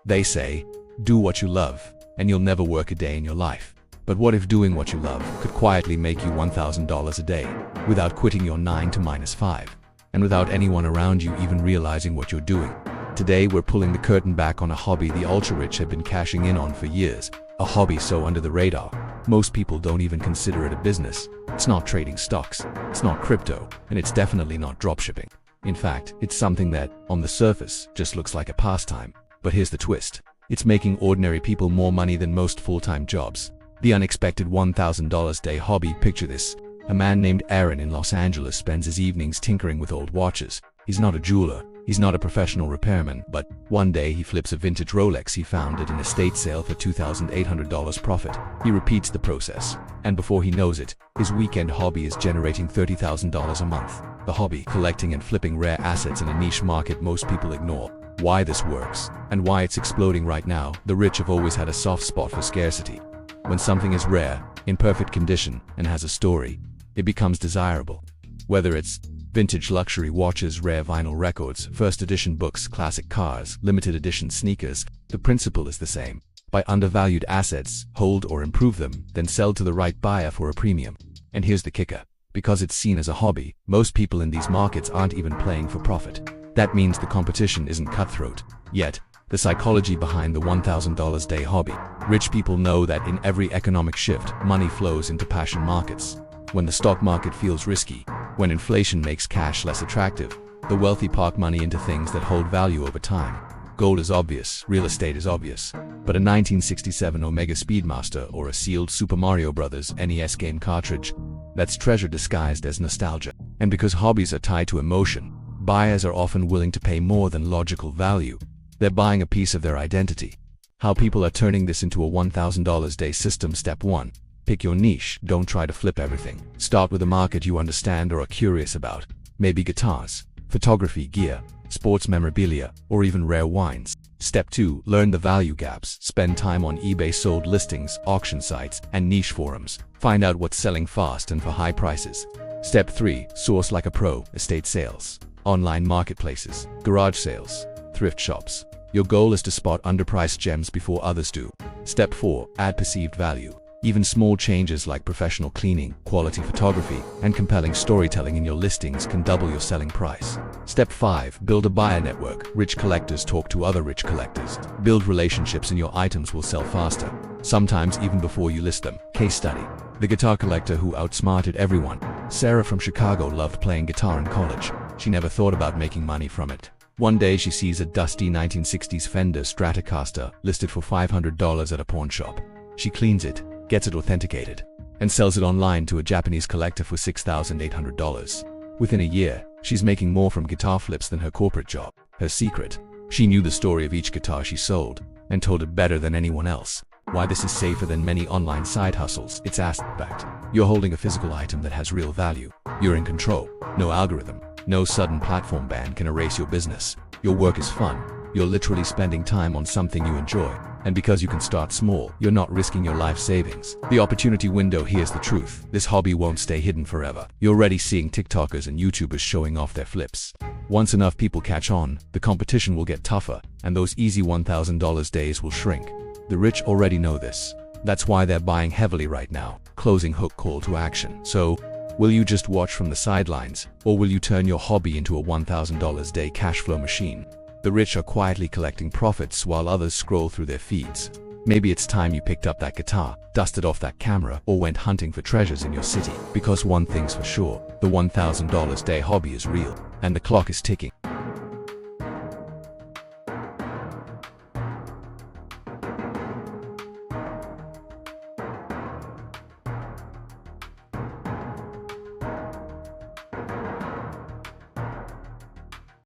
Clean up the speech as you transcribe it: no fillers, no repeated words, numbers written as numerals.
They say, do what you love, and you'll never work a day in your life. But what if doing what you love could quietly make you $1,000 a day, without quitting your 9 to -5, and without anyone around you even realizing what you're doing? Today we're pulling the curtain back on a hobby the ultra-rich have been cashing in on for years, a hobby so under the radar, most people don't even consider it a business. It's not trading stocks, it's not crypto, and it's definitely not dropshipping. In fact, it's something that, on the surface, just looks like a pastime. But here's the twist. It's making ordinary people more money than most full-time jobs. The unexpected $1,000 day hobby. Picture this. A man named Aaron in Los Angeles spends his evenings tinkering with old watches. He's not a jeweler, he's not a professional repairman, but one day he flips a vintage Rolex he found at an estate sale for $2,800 profit. He repeats the process, and before he knows it, his weekend hobby is generating $30,000 a month. The hobby, collecting and flipping rare assets in a niche market most people ignore. Why this works, and why it's exploding right now. The rich have always had a soft spot for scarcity. When something is rare, in perfect condition, and has a story, it becomes desirable. Whether it's vintage luxury watches, rare vinyl records, first edition books, classic cars, limited edition sneakers, the principle is the same. Buy undervalued assets, hold or improve them, then sell to the right buyer for a premium. And here's the kicker. Because it's seen as a hobby, most people in these markets aren't even playing for profit. That means the competition isn't cutthroat. Yet, the psychology behind the $1,000 day hobby. Rich people know that in every economic shift, money flows into passion markets. When the stock market feels risky, when inflation makes cash less attractive, the wealthy park money into things that hold value over time. Gold is obvious, real estate is obvious, but a 1967 Omega Speedmaster or a sealed Super Mario Bros. NES game cartridge, that's treasure disguised as nostalgia. And because hobbies are tied to emotion, buyers are often willing to pay more than logical value. They're buying a piece of their identity. How people are turning this into a $1,000 day system. Step 1. Pick your niche. Don't try to flip everything. Start with a market you understand or are curious about. Maybe guitars, photography, gear, sports memorabilia, or even rare wines. Step 2. Learn the value gaps. Spend time on eBay sold listings, auction sites, and niche forums. Find out what's selling fast and for high prices. Step 3. Source like a pro. Estate sales, online marketplaces, garage sales, thrift shops. Your goal is to spot underpriced gems before others do. Step 4. Add perceived value. Even small changes like professional cleaning, quality photography, and compelling storytelling in your listings can double your selling price. Step 5. Build a buyer network. Rich collectors talk to other rich collectors. Build relationships and your items will sell faster, sometimes even before you list them. Case study. The guitar collector who outsmarted everyone. Sarah from Chicago loved playing guitar in college. She never thought about making money from it. One day she sees a dusty 1960s Fender Stratocaster listed for $500 at a pawn shop. She cleans it, gets it authenticated, and sells it online to a Japanese collector for $6,800. Within a year, she's making more from guitar flips than her corporate job. Her secret? She knew the story of each guitar she sold, and told it better than anyone else. Why this is safer than many online side hustles. It's asset-backed. You're holding a physical item that has real value. You're in control. No algorithm, no sudden platform ban can erase your business. Your work is fun. You're literally spending time on something you enjoy. And because you can start small, you're not risking your life savings. The opportunity window. Here's the truth. This hobby won't stay hidden forever. You're already seeing TikTokers and YouTubers showing off their flips. Once enough people catch on, the competition will get tougher, and those easy $1,000 days will shrink. The rich already know this. That's why they're buying heavily right now. Closing hook. Call to action. So, will you just watch from the sidelines, or will you turn your hobby into a $1,000 day cash flow machine? The rich are quietly collecting profits while others scroll through their feeds. Maybe it's time you picked up that guitar, dusted off that camera, or went hunting for treasures in your city. Because one thing's for sure, the $1,000 day hobby is real, and the clock is ticking.